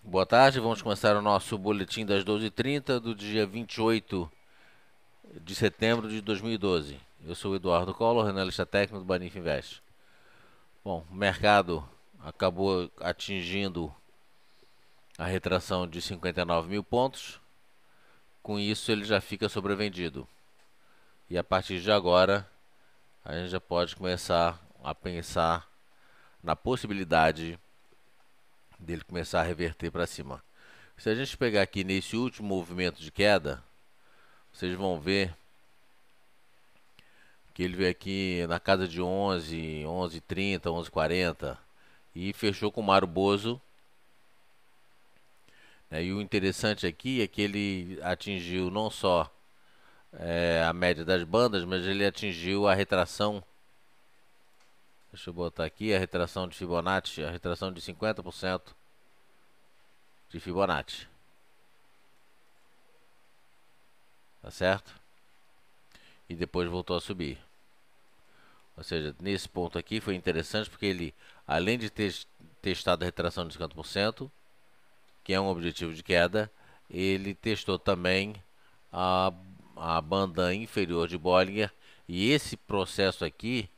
Boa tarde, vamos começar o nosso boletim das 12h30 do dia 28 de setembro de 2012. Eu sou o Eduardo Collor, analista técnico do Banif Invest. Bom, o mercado acabou atingindo a retração de 59 mil pontos, com isso ele já fica sobrevendido. E a partir de agora, a gente já pode começar a pensar na possibilidade dele começar a reverter para cima. Se a gente pegar aqui nesse último movimento de queda, vocês vão ver que ele veio aqui na casa de 11, 11h30, 11h40 e fechou com o Mauro Bozo, né? E o interessante aqui é que ele atingiu não só a média das bandas, mas ele atingiu a retração. Deixa eu botar aqui a retração de Fibonacci, a retração de 50% de Fibonacci. Tá certo? E depois voltou a subir. Ou seja, nesse ponto aqui foi interessante porque ele, além de ter testado a retração de 50%, que é um objetivo de queda, ele testou também a, a banda inferior de Bollinger. E esse processo aqui,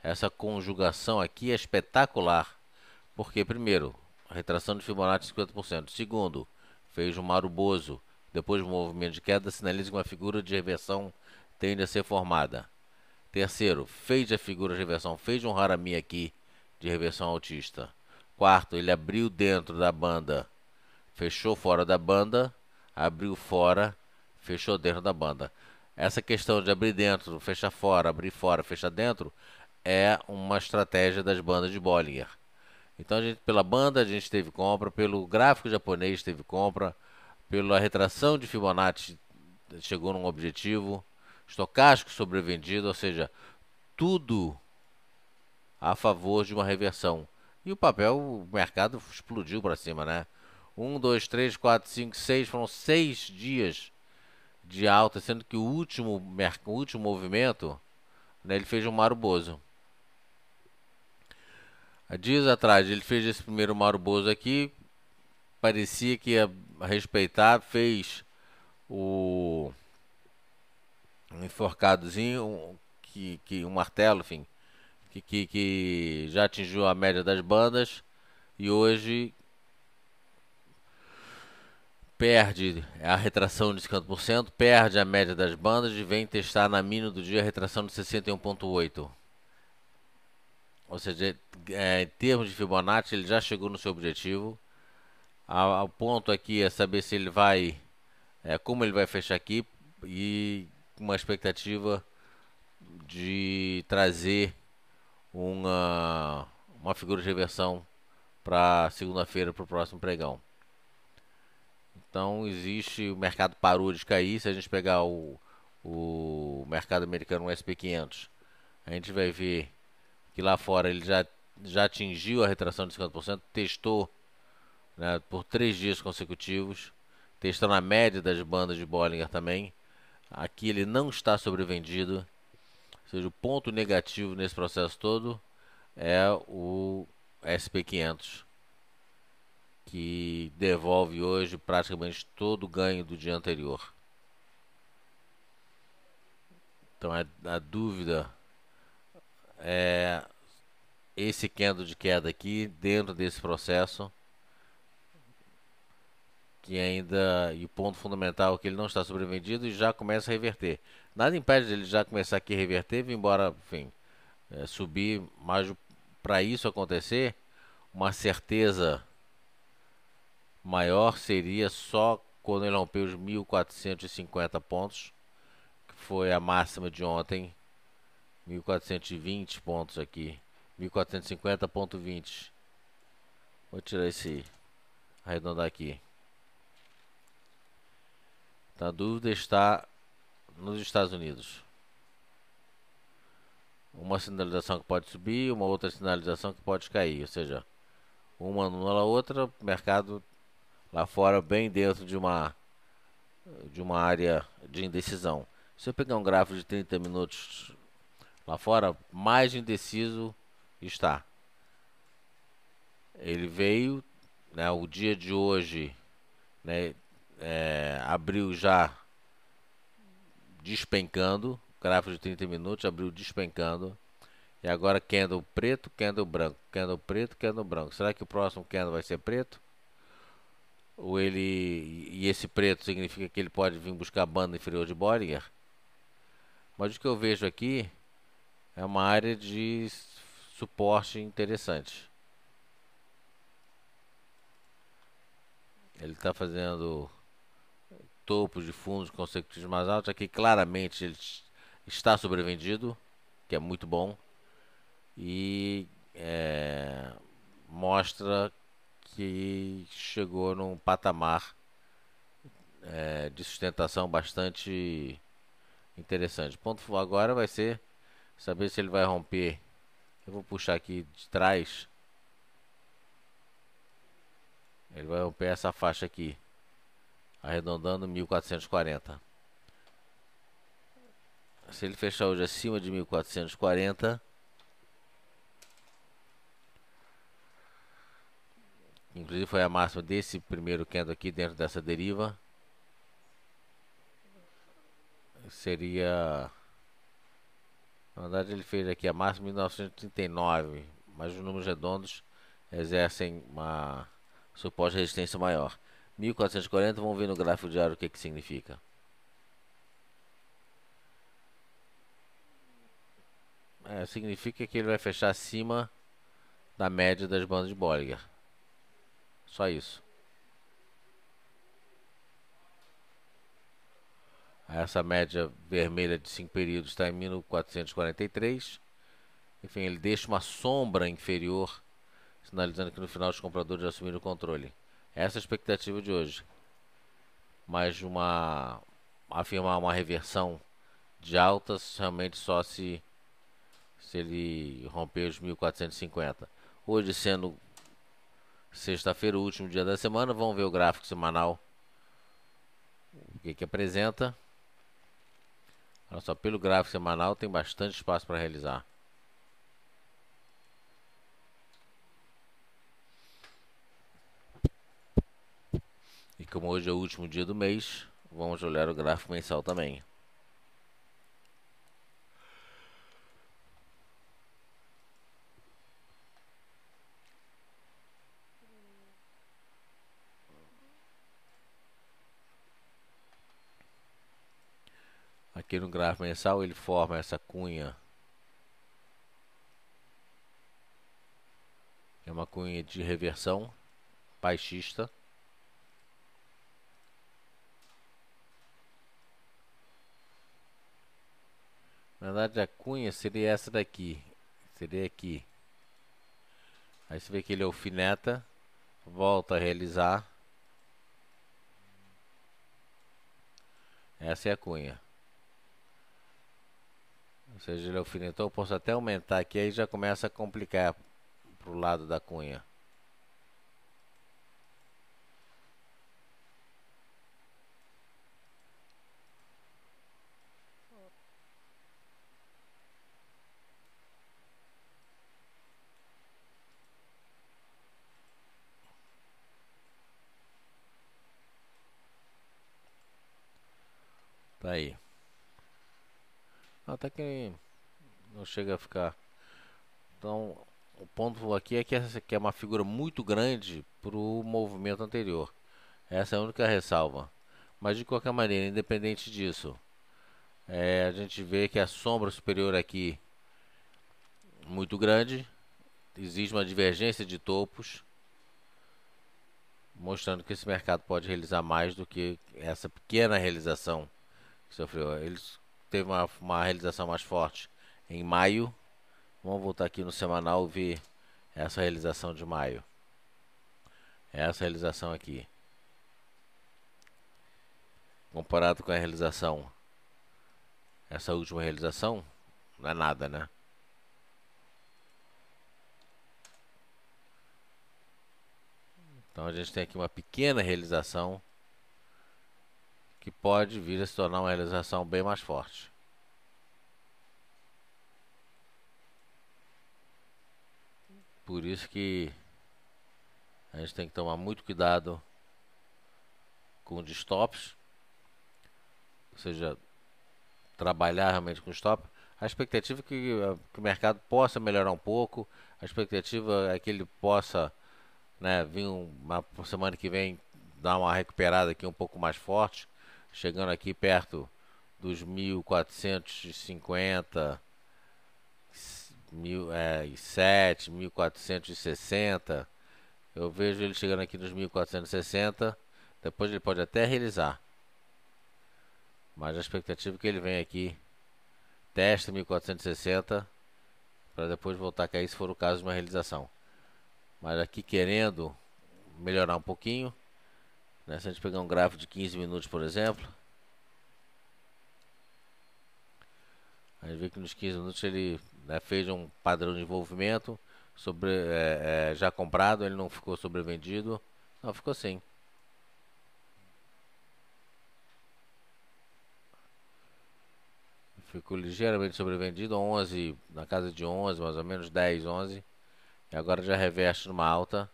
essa conjugação aqui é espetacular. Porque, primeiro, a retração de Fibonacci 50%. Segundo, fez um Mauro Bozo. Depois do movimento de queda, sinaliza que uma figura de reversão tende a ser formada. Terceiro, fez a figura de reversão, fez um Harami aqui de reversão altista. Quarto, ele abriu dentro da banda, fechou fora da banda, abriu fora, fechou dentro da banda. Essa questão de abrir dentro, fechar fora, abrir fora, fechar dentro, é uma estratégia das bandas de Bollinger. Então, pela banda a gente teve compra, pelo gráfico japonês teve compra, pela retração de Fibonacci chegou num objetivo, estocástico sobrevendido, ou seja, tudo a favor de uma reversão. E o mercado explodiu para cima, né? 1, 2, 3, 4, 5, 6, foram 6 dias de alta, sendo que o último movimento, né, ele fez um Mauro Bozo. Há dias atrás ele fez esse primeiro Mauro Bozo aqui, parecia que ia respeitar, fez o um enforcadozinho, um martelo, enfim, que já atingiu a média das bandas e hoje perde a retração de 50%, perde a média das bandas e vem testar na mínima do dia a retração de 61,8. Ou seja, em termos de Fibonacci, ele já chegou no seu objetivo. O ponto aqui é saber se ele vai, como ele vai fechar aqui e uma expectativa de trazer uma figura de reversão para segunda-feira, para o próximo pregão. Então o mercado parou de cair. Se a gente pegar o mercado americano, o SP500, a gente vai ver que lá fora ele já atingiu a retração de 50%, testou, né, por 3 dias consecutivos, testando a média das bandas de Bollinger também. Aqui ele não está sobrevendido, ou seja, o ponto negativo nesse processo todo é o SP500, que devolve hoje praticamente todo o ganho do dia anterior. Então a dúvida é esse candle de queda aqui dentro desse processo, que ainda, e o ponto fundamental é que ele não está sobrevendido e já começa a reverter. Nada impede dele já começar aqui a reverter, vir embora, enfim, subir, mas para isso acontecer, uma certeza maior seria só quando ele rompeu os 1.450 pontos, que foi a máxima de ontem, 1.420 pontos aqui, 1.450,20. Vou tirar esse, arredondar aqui. Então a dúvida está nos Estados Unidos. Uma sinalização que pode subir, uma outra sinalização que pode cair, ou seja, uma anula a outra, mercado lá fora bem dentro de uma área de indecisão. Se eu pegar um gráfico de 30 minutos lá fora, mais indeciso está. Ele veio, né, o dia de hoje, né, abriu já despencando, gráfico de 30 minutos abriu despencando, e agora candle preto, candle branco, candle preto, candle branco. Será que o próximo candle vai ser preto? Ou e esse preto significa que ele pode vir buscar a banda inferior de Bollinger? Mas o que eu vejo aqui é uma área de suporte interessante. Ele está fazendo topos de fundos consecutivos mais altos. Aqui claramente ele está sobrevendido, que é muito bom. E mostra que chegou num patamar de sustentação bastante interessante. O ponto agora vai ser saber se ele vai romper. Eu vou puxar aqui de trás. Ele vai romper essa faixa aqui, arredondando 1440. Se ele fechar hoje acima de 1440, inclusive foi a máxima desse primeiro candle aqui dentro dessa deriva, seria, na verdade ele fez aqui a máxima em 1939, mas os números redondos exercem uma suporte de resistência maior. 1440, vamos ver no gráfico diário o que significa. Significa que ele vai fechar acima da média das bandas de Bollinger. Só isso. Essa média vermelha de 5 períodos está em 1443. Enfim, ele deixa uma sombra inferior, sinalizando que no final os compradores já assumiram o controle. Essa é a expectativa de hoje. Mas afirmar uma reversão de altas realmente só se ele romper os 1450. Hoje sendo sexta-feira, o último dia da semana, vamos ver o gráfico semanal. O que apresenta. Olha só, pelo gráfico semanal tem bastante espaço para realizar. E como hoje é o último dia do mês, vamos olhar o gráfico mensal também. Aqui no gráfico mensal ele forma essa cunha. É uma cunha de reversão baixista. Na verdade a cunha seria essa daqui. Seria aqui. Aí você vê que ele alfineta, volta a realizar. Essa é a cunha. Ou seja, ele alfinetou, eu posso até aumentar aqui, aí já começa a complicar pro lado da cunha. Tá aí. Até que não chega a ficar. Então, o ponto aqui é que essa aqui é uma figura muito grande para o movimento anterior. Essa é a única ressalva. Mas de qualquer maneira, independente disso, a gente vê que a sombra superior aqui muito grande, existe uma divergência de topos, mostrando que esse mercado pode realizar mais do que essa pequena realização que sofreu. Eles teve uma realização mais forte em maio. Vamos voltar aqui no semanal e ver essa realização de maio. Essa realização aqui, comparado com a realização, essa última realização, não é nada, né? Então a gente tem aqui uma pequena realização que pode vir a se tornar uma realização bem mais forte. Por isso que A gente tem que tomar muito cuidado com os stops, ou seja, trabalhar realmente com stop. A expectativa é que o mercado possa melhorar um pouco, a expectativa é que ele possa, né, vir uma semana que vem dar uma recuperada aqui um pouco mais forte, chegando aqui perto dos 1450, 1007, 1460. Eu vejo ele chegando aqui nos 1460. Depois ele pode até realizar, mas a expectativa é que ele venha aqui, teste 1460, para depois voltar a cair se for o caso de uma realização. Mas aqui querendo melhorar um pouquinho, né? Se a gente pegar um gráfico de 15 minutos, por exemplo, a gente vê que nos 15 minutos ele, né, fez um padrão de envolvimento já comprado, ele não ficou sobrevendido. Não, ficou sim. Ficou ligeiramente sobrevendido, 11, na casa de 11, mais ou menos 10, 11. E agora já reverte numa alta.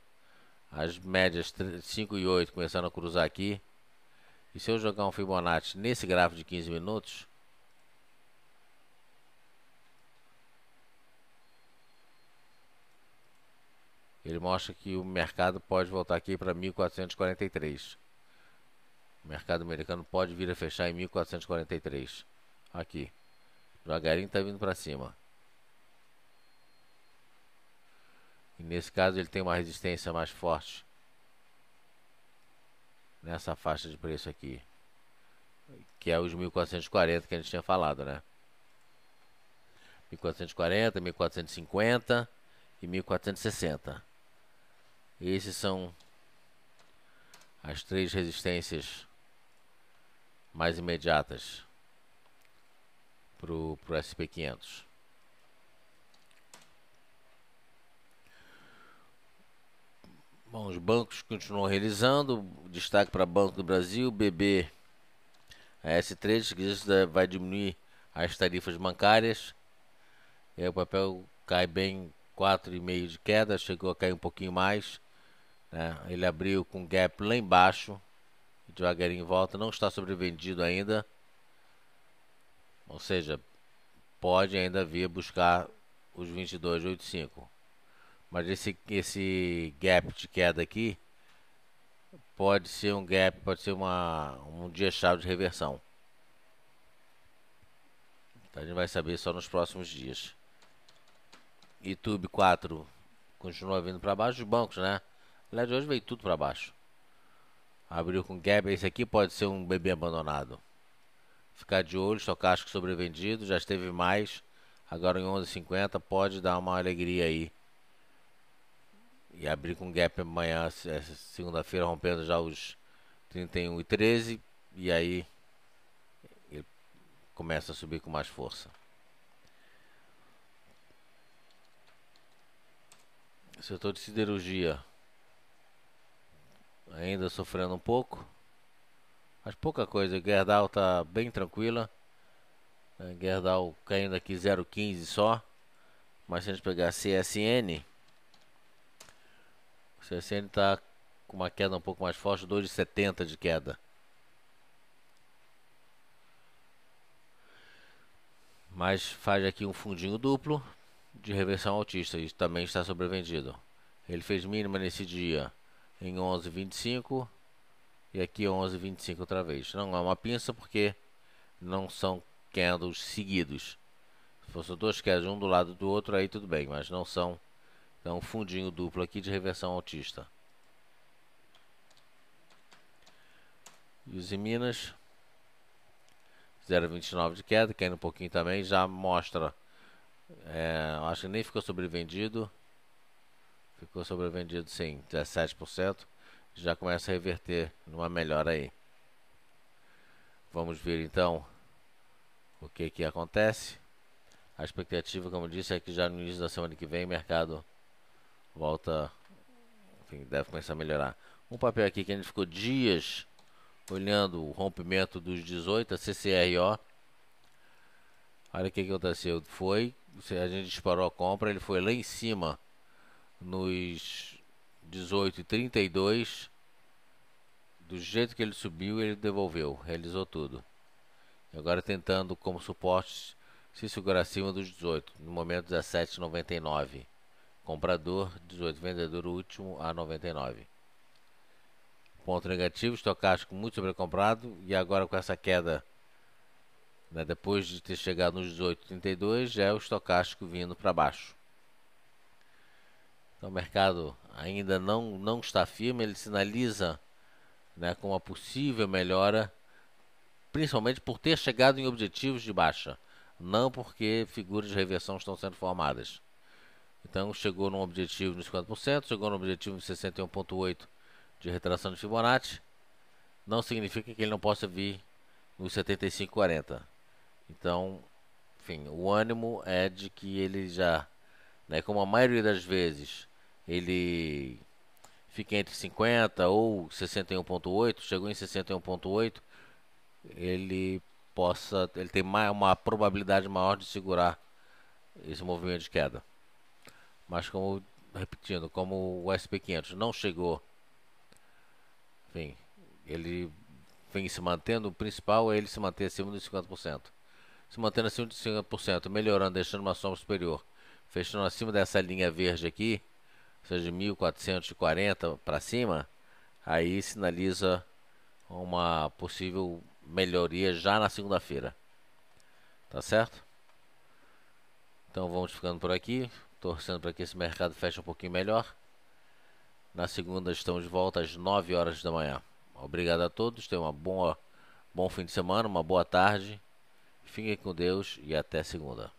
As médias 5 e 8 começando a cruzar aqui. E se eu jogar um Fibonacci nesse gráfico de 15 minutos, ele mostra que o mercado pode voltar aqui para 1443. O mercado americano pode vir a fechar em 1443. Aqui. Devagarinho está vindo para cima. E nesse caso ele tem uma resistência mais forte nessa faixa de preço aqui, que é os 1440 que a gente tinha falado, né? 1440, 1450 e 1460. Esses são as três resistências mais imediatas pro SP500. Bom, os bancos continuam realizando. Destaque para Banco do Brasil, BB, a S3, que isso vai diminuir as tarifas bancárias. E aí o papel cai bem 4,5 de queda, chegou a cair um pouquinho mais, né? Ele abriu com gap lá embaixo, devagarinho volta, não está sobrevendido ainda, ou seja, pode ainda vir buscar os 22,85. Mas esse gap de queda aqui pode ser um gap, pode ser um dia-chave de reversão. Então a gente vai saber só nos próximos dias. YouTube 4 continua vindo para baixo, os bancos, né? Aliás, hoje veio tudo para baixo. Abriu com gap, esse aqui pode ser um bebê abandonado. Ficar de olho, estocástico sobrevendido, já esteve mais. Agora em 11,50 pode dar uma alegria aí. E abrir com gap amanhã, segunda-feira, rompendo já os 31,13. E aí ele começa a subir com mais força. Setor de siderurgia ainda sofrendo um pouco, mas pouca coisa. Gerdau tá bem tranquila, Gerdau caindo aqui 0,15 só. Mas se a gente pegar CSN, o CSN tá com uma queda um pouco mais forte, 2,70 de queda. Mas faz aqui um fundinho duplo de reversão altista e também está sobrevendido. Ele fez mínima nesse dia em 11,25 e aqui 11,25 outra vez. Não é uma pinça porque não são candles seguidos. Se fossem dois candles um do lado do outro, aí tudo bem, mas não são. Então um fundinho duplo aqui de reversão altista. E os em Minas, 0,29 de queda, caindo um pouquinho também, já mostra. Acho que nem ficou sobrevendido. Ficou sobrevendido sim, 17%. Já começa a reverter numa melhora aí. Vamos ver então o que acontece. A expectativa, como disse, é que já no início da semana que vem o mercado volta, enfim, deve começar a melhorar. Um papel aqui que a gente ficou dias olhando o rompimento dos 18, a CCRO. Olha o que aconteceu. A gente disparou a compra, ele foi lá em cima nos 18,32. Do jeito que ele subiu, ele devolveu, realizou tudo. E agora tentando como suporte se segurar acima dos 18, no momento 17,99. Comprador 18, vendedor último a 99. Ponto negativo, estocástico muito sobrecomprado e agora com essa queda, né, depois de ter chegado nos 18,32, já é o estocástico vindo para baixo. Então o mercado ainda não está firme, ele sinaliza, né, com uma possível melhora, principalmente por ter chegado em objetivos de baixa, não porque figuras de reversão estão sendo formadas. Então chegou num objetivo nos 50%, chegou no objetivo de 61,8 de retração de Fibonacci, não significa que ele não possa vir nos 75,40. Então, enfim, o ânimo é de que ele já, né, como a maioria das vezes, ele fica entre 50 ou 61,8, chegou em 61,8, ele tem uma probabilidade maior de segurar esse movimento de queda. Mas repetindo, como o SP500 não chegou, enfim, ele vem se mantendo, o principal é ele se manter acima dos 50%. Se mantendo acima de 50%, melhorando, deixando uma sombra superior, fechando acima dessa linha verde aqui, ou seja, de 1440 para cima, aí sinaliza uma possível melhoria já na segunda-feira. Tá certo? Então vamos ficando por aqui, torcendo para que esse mercado feche um pouquinho melhor. Na segunda estamos de volta às 9 horas da manhã. Obrigado a todos, tenham bom fim de semana, uma boa tarde. Fiquem com Deus e até segunda.